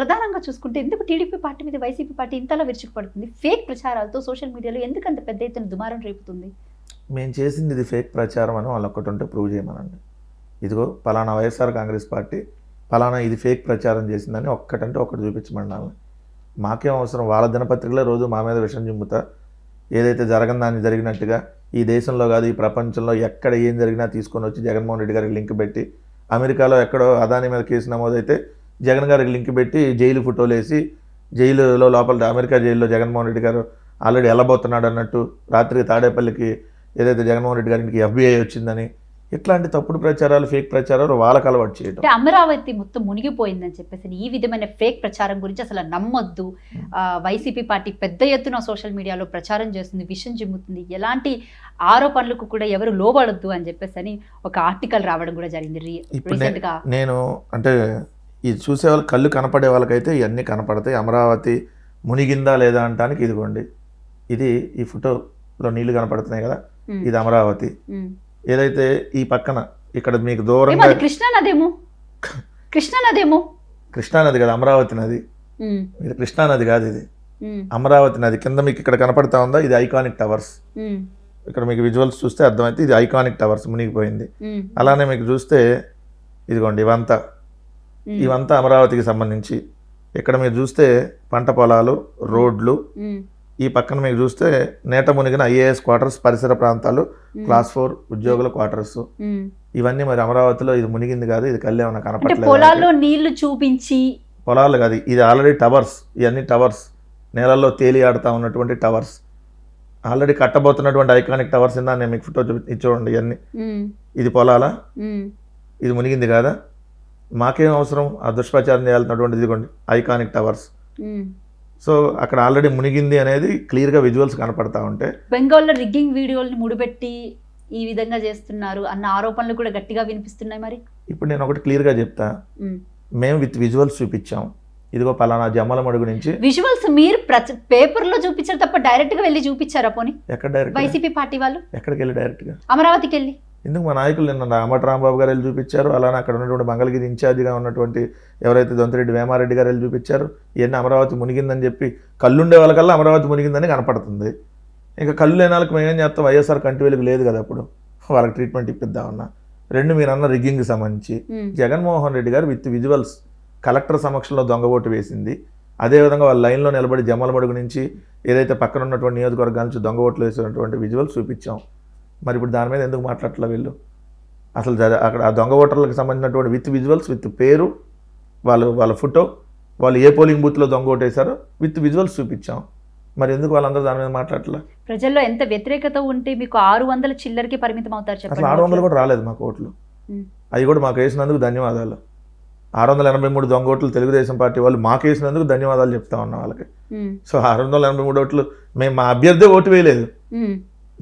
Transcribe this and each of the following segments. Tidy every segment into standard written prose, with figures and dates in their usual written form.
ప్రధానంగా చూసుకుంటే ఎందుకు టీడీపీ పార్టీ మీద వైసీపీ పార్టీ ఇంతలా విరుచుకుపడుతుంది? ఫేక్ ప్రచారాలతో సోషల్ మీడియాలో ఎందుకు అంత పెద్ద ఎత్తున దుమారం రేపుతుంది? మేము చేసింది ఇది ఫేక్ ప్రచారం అని వాళ్ళు ఒక్కటి ఉంటే ప్రూవ్ చేయమనండి. ఇదిగో పలానా వైఎస్ఆర్ కాంగ్రెస్ పార్టీ పలానా ఇది ఫేక్ ప్రచారం చేసిందని ఒక్కటంటే ఒక్కటి చూపించమన్నాను. మాకేం అవసరం? వాళ్ళ దినపత్రికలే రోజు మా మీద విషం జిమ్ముతా ఏదైతే జరగని జరిగినట్టుగా ఈ దేశంలో కాదు ఈ ప్రపంచంలో ఎక్కడ ఏం జరిగినా తీసుకొని వచ్చి జగన్మోహన్ రెడ్డి గారికి లింక్ పెట్టి, అమెరికాలో ఎక్కడో అదాని మీద కేసు నమోదైతే జగన్ గారికి లింక్ పెట్టి జైలు ఫోటోలు వేసి జైలులో లోపల అమెరికా జైల్లో జగన్మోహన్ రెడ్డి గారు ఆల్రెడీ వెళ్ళబోతున్నాడు అన్నట్టు రాత్రికి తాడేపల్లికి ఏదైతే జగన్మోహన్ రెడ్డి గారికి FBI వచ్చిందని ఇట్లాంటి తప్పుడు ప్రచారాలు ఫేక్ ప్రచారాలు వాళ్ళకి అలవాటు చేయడం. అంటే అమరావతి మొత్తం మునిగిపోయిందని చెప్పేసి ఈ విధమైన ఫేక్ ప్రచారం గురించి అసలు నమ్మొద్దు. వైసీపీ పార్టీ పెద్ద ఎత్తున సోషల్ మీడియాలో ప్రచారం చేస్తుంది, విషం చిమ్ముతుంది, ఎలాంటి ఆరోపణలకు కూడా ఎవరు లోబడొద్దు అని చెప్పేసి అని ఒక ఆర్టికల్ రావడం కూడా జరిగింది రీసెంట్ గా. నేను అంటే ఇది చూసే వాళ్ళు కళ్ళు కనపడే వాళ్ళకైతే ఇవన్నీ కనపడతాయి. అమరావతి మునిగిందా లేదా అంటానికి ఇదిగోండి, ఇది ఈ ఫోటోలో నీళ్లు కనపడుతున్నాయి కదా, ఇది అమరావతి. ఏదైతే ఈ పక్కన ఇక్కడ మీకు దూరంగా కృష్ణానదేమో కృష్ణానది కదా, అమరావతి నది. ఇది కృష్ణానది కాదు, ఇది అమరావతి నది. కింద మీకు ఇక్కడ కనపడతా ఉందా, ఇది ఐకానిక్ టవర్స్. ఇక్కడ మీకు విజువల్స్ చూస్తే అర్థమైతే ఇది ఐకానిక్ టవర్స్ మునిగిపోయింది. అలానే మీకు చూస్తే ఇదిగోండి ఇవంతా అమరావతికి సంబంధించి. ఇక్కడ మీరు చూస్తే పంట పొలాలు, రోడ్లు, ఈ పక్కన మీకు చూస్తే నేట మునిగిన IAS క్వార్టర్స్, పరిసర ప్రాంతాలు, క్లాస్ 4 ఉద్యోగుల క్వార్టర్స్. ఇవన్నీ మరి అమరావతిలో ఇది మునిగింది కాదు, ఇది కళ్ళు ఏమైనా కనపడలేదు. పొలాల్లో నీళ్లు చూపించి, పొలాలు కాదు, ఇది ఆల్రెడీ టవర్స్. ఇవన్నీ టవర్స్, నేలల్లో తేలి ఆడుతూ ఉన్నటువంటి టవర్స్, ఆల్రెడీ కట్టబోతున్నటువంటి ఐకానిక్ టవర్స్. ఇందా నేను మీకు ఫోటో చూడండి, ఇవన్నీ ఇది పొలాలా, ఇది మునిగింది కాదా? మాకేం అవసరం ఆ దుష్ప్రచారం చేయాల్సినటువంటి ఇదిగోండి ఐకానిక్ టవర్స్. సో అక్కడ ఆల్రెడీ మునిగింది అనేది క్లియర్గా విజువల్స్ కనపడతా ఉంటే బెంగాల్లో రిగ్గింగ్ వీడియోల్ని ముడిపెట్టి ఈ విధంగా చేస్తున్నారు అన్న ఆరోపణలు కూడా గట్టిగా వినిపిస్తున్నాయి. మరి ఇప్పుడు నేను ఒకటి క్లియర్గా చెప్తా, మేము విత్ విజువల్స్ చూపించాం. ఇదిగో పలానా జమ్మలమడుగు నుంచి విజువల్స్ మీరు పేపర్లో చూపించారు తప్ప డైరెక్ట్ గా వెళ్ళి చూపించారా? పోనీ ఎక్కడ డైరెక్ట్ వైసీపీ పార్టీ వాళ్ళు ఎక్కడికి వెళ్ళి డైరెక్ట్గా అమరావతికి వెళ్ళి ఎందుకు? మా నాయకులు నిన్న అంబటి రాంబాబు గారు వెళ్ళి చూపించారు. అలానే అక్కడ ఉన్నటువంటి మంగళగిరి ఇన్ఛార్జిగా ఉన్నటువంటి ఎవరైతే దొంతిరెడ్డి వేమారెడ్డి గారు వెళ్ళి చూపించారు. ఇవన్నీ అమరావతి మునిగిందని చెప్పి కళ్ళుండే వాళ్ళకల్లా అమరావతి మునిగిందని కనపడుతుంది. ఇంకా కళ్ళు లేని వాళ్ళకి మేమేం చేస్తాం? వైఎస్ఆర్ కంటి వెలుగు లేదు కదా, అప్పుడు వాళ్ళకి ట్రీట్మెంట్ ఇప్పిద్దామన్నా. రెండు మీరు అన్న రిగ్గింగ్కి సంబంధించి జగన్మోహన్ రెడ్డి గారు విత్ విజువల్స్ కలెక్టర్ సమక్షంలో దొంగ ఓటు వేసింది. అదేవిధంగా వాళ్ళ లైన్లో నిలబడి జమ్మలమడుగు నుంచి ఏదైతే పక్కన ఉన్నటువంటి నియోజకవర్గాల నుంచి దొంగ ఓట్లు వేసినటువంటి విజువల్స్ చూపించాం. మరి ఇప్పుడు దాని మీద ఎందుకు మాట్లాడట్లా వీళ్ళు? అసలు అక్కడ ఆ దొంగ ఓటర్లకు సంబంధించినటువంటి విత్ విజువల్స్, విత్ పేరు, వాళ్ళ ఫోటో, వాళ్ళు ఏ పోలింగ్ బూత్లో దొంగ ఓటేశారో విత్ విజువల్స్ చూపించాం. మరి ఎందుకు వాళ్ళందరూ దాని మీద మాట్లాడట్లా? ప్రజల్లో ఎంత వ్యతిరేకత ఉంటే మీకు 600 చిల్లరకి పరిమితం అవుతారు? అసలు 600 కూడా రాలేదు మాకు ఓట్లు. అవి కూడా మాకు వేసినందుకు ధన్యవాదాలు. 683 దొంగ ఓట్లు తెలుగుదేశం పార్టీ వాళ్ళు మాకు వేసినందుకు ధన్యవాదాలు చెప్తా ఉన్నాం వాళ్ళకి. సో 683 ఓట్లు మేము మా అభ్యర్థి ఓటు వేయలేదు,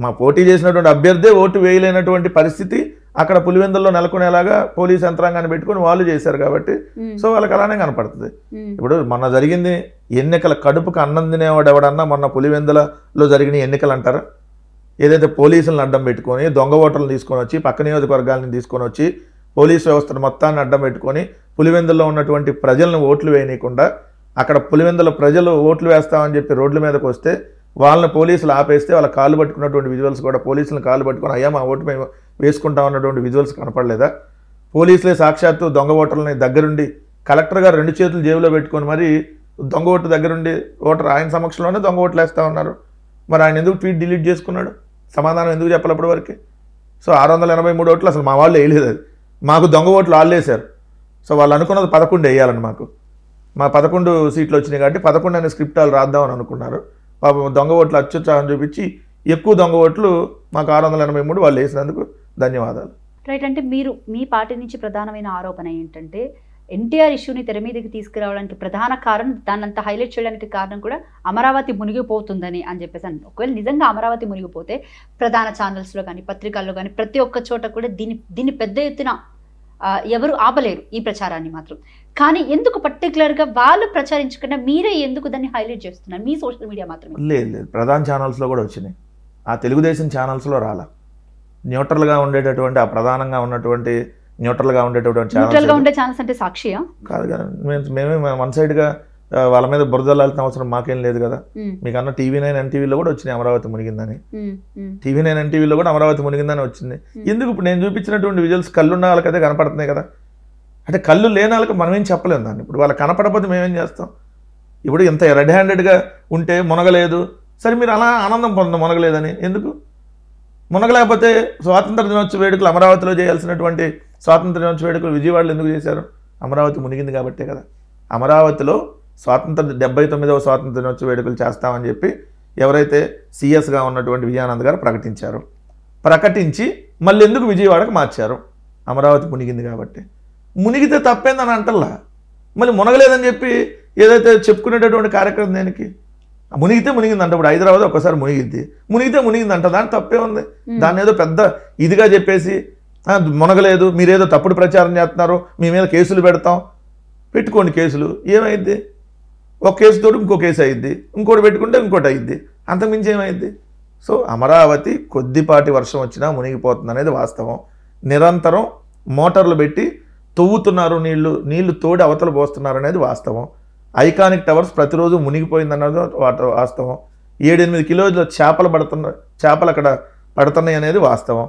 మా పోటీ చేసినటువంటి అభ్యర్థే ఓటు వేయలేనటువంటి పరిస్థితి అక్కడ పులివెందుల్లో నెలకొనేలాగా పోలీసు యంత్రాంగాన్ని పెట్టుకుని వాళ్ళు చేశారు కాబట్టి సో వాళ్ళకి అలానే కనపడుతుంది. ఇప్పుడు మొన్న జరిగింది ఎన్నికల కడుపుకు అన్నం తినేవాడు ఎవడన్నా మొన్న పులివెందులలో జరిగిన ఎన్నికలు అంటారా? ఏదైతే పోలీసులను అడ్డం పెట్టుకొని దొంగ ఓటర్లను తీసుకొని వచ్చి పక్క నియోజకవర్గాలను తీసుకొని వచ్చి పోలీసు వ్యవస్థను మొత్తాన్ని అడ్డం పెట్టుకొని పులివెందుల్లో ఉన్నటువంటి ప్రజలను ఓట్లు వేయనీయకుండా అక్కడ పులివెందుల ప్రజలు ఓట్లు వేస్తామని చెప్పి రోడ్ల మీదకి వస్తే వాళ్ళని పోలీసులు ఆపేస్తే వాళ్ళ కాళ్ళు పట్టుకున్నటువంటి విజువల్స్ కూడా పోలీసులను కాళ్ళు పట్టుకొని అయ్యా మా ఓటు మేము వేసుకుంటాం అన్నటువంటి విజువల్స్ కనపడలేదా? పోలీసులే సాక్షాత్తు దొంగ ఓటర్లని దగ్గరుండి కలెక్టర్ గారు 2 చేతులు జేబులో పెట్టుకొని మరి దొంగ ఓటు దగ్గరుండి ఓటర్ ఆయన సమక్షంలోనే దొంగ ఓట్లు వేస్తూ ఉన్నారు. మరి ఆయన ఎందుకు ట్వీట్ డిలీట్ చేసుకున్నాడు? సమాధానం ఎందుకు చెప్పాలి అప్పటి వరకు? సో 683 ఓట్లు అసలు మా వాళ్ళు వేయలేదు, అది మాకు దొంగ ఓట్లు వాళ్ళు వేశారు. సో వాళ్ళు అనుకున్నది 11 వేయాలని, మా 11 సీట్లు వచ్చినాయి కాబట్టి 11 అనే స్క్రిప్ట్ వాళ్ళు రాద్దామని అనుకున్నారు. దొంగ ఓట్లు అత్యుత్సాహం చూపించి ఎక్కువ దొంగ ఓట్లు మాకు 683 వాళ్ళు వేసినందుకు ధన్యవాదాలు. రైట్. అంటే మీరు మీ పార్టీ నుంచి ప్రధానమైన ఆరోపణ ఏంటంటే ఎన్టీఆర్ ఇష్యూని తెర మీదకి తీసుకురావడానికి ప్రధాన కారణం, దాన్ని అంత హైలైట్ చేయడానికి కారణం కూడా అమరావతి మునిగిపోతుందని అని చెప్పేసి అన్నారు. ఒకవేళ నిజంగా అమరావతి మునిగిపోతే ప్రధాన ఛానల్స్లో కానీ పత్రికల్లో కానీ ప్రతి ఒక్క చోట కూడా దీన్ని పెద్ద ఎత్తున ఎవరు ఆపలేరు ఈ ప్రచారాన్ని మాత్రం. కానీ ఎందుకు పర్టికులర్గా వాళ్ళు ప్రచారించకుండా మీరే ఎందుకు దాన్ని హైలైట్ చేస్తున్నారు మీ సోషల్ మీడియా మాత్రమే? లేదు, ప్రధాన ఛానల్స్లో కూడా వచ్చినాయి, ఆ తెలుగుదేశం ఛానల్స్లో రాలా. న్యూట్రల్గా ఉండేటటువంటి ఆ ప్రధానంగా ఉన్నటువంటి న్యూట్రల్గా ఉండేటటువంటి న్యూట్రల్ గా ఛానల్స్ ఉండే ఛానల్స్ అంటే సాక్షియా? కాదు కదా, మేమే వన్ సైడ్గా వాళ్ళ మీద బురదలాల్సిన అవసరం మాకేం లేదు కదా. మీకు అన్న TV9 NTVలో కూడా వచ్చినాయి అమరావతి మునిగిందని. TV9 NTVలో కూడా అమరావతి మునిగిందని వచ్చింది. ఎందుకు ఇప్పుడు నేను చూపించినటువంటి విజువల్స్ కళ్ళున్న వాళ్ళకైతే కనపడుతున్నాయి కదా. అంటే కళ్ళు లేని వాళ్ళకి మనం ఏం చెప్పలేము దాన్ని. ఇప్పుడు వాళ్ళకి కనపడకపోతే మేమేం చేస్తాం? ఇప్పుడు ఇంత రెడ్ హ్యాండెడ్గా ఉంటే మునగలేదు, సరే మీరు అలా ఆనందం పొందడం మునగలేదని. ఎందుకు మునగలేకపోతే స్వాతంత్ర దినోత్సవ వేడుకలు అమరావతిలో చేయాల్సినటువంటి స్వాతంత్ర దినోత్సవ వేడుకలు విజయవాడలో ఎందుకు చేశారు? అమరావతి మునిగింది కాబట్టే కదా. అమరావతిలో 79వ స్వాతంత్ర దినోత్సవ వేడుకలు చేస్తామని చెప్పి ఎవరైతే సీఎస్గా ఉన్నటువంటి విజయానంద్ గారు ప్రకటించారు. ప్రకటించి మళ్ళీ ఎందుకు విజయవాడకు మార్చారు? అమరావతి మునిగింది కాబట్టి. మునిగితే తప్పేందని అంటల్లా, మళ్ళీ మునగలేదని చెప్పి ఏదైతే చెప్పుకునేటటువంటి కార్యక్రమం దేనికి? మునిగితే మునిగిందంట. ఇప్పుడు హైదరాబాద్ ఒక్కసారి మునిగితే మునిగిందంట, దాని తప్పే ఉంది. దాన్ని ఏదో పెద్ద ఇదిగా చెప్పేసి మునగలేదు, మీరేదో తప్పుడు ప్రచారం చేస్తున్నారు, మీ మీద కేసులు పెట్టుకోండి కేసులు, ఏమైద్ది? ఒక కేసుతో ఇంకో కేసు అయ్యిద్ది, ఇంకోటి పెట్టుకుంటే ఇంకోటి అయ్యిద్ది, అంతకుమించి ఏమైద్ది? సో అమరావతి కొద్దిపాటి వర్షం వచ్చినా మునిగిపోతుంది అనేది వాస్తవం. నిరంతరం మోటార్లు పెట్టి తవ్వుతున్నారు, నీళ్లు తోడి అవతల పోస్తున్నారు అనేది వాస్తవం. ఐకానిక్ టవర్స్ ప్రతిరోజు మునిగిపోయిందన్నది వాస్తవం. 7-8 కిలోల చేపలు అక్కడ పడుతున్నాయి అనేది వాస్తవం.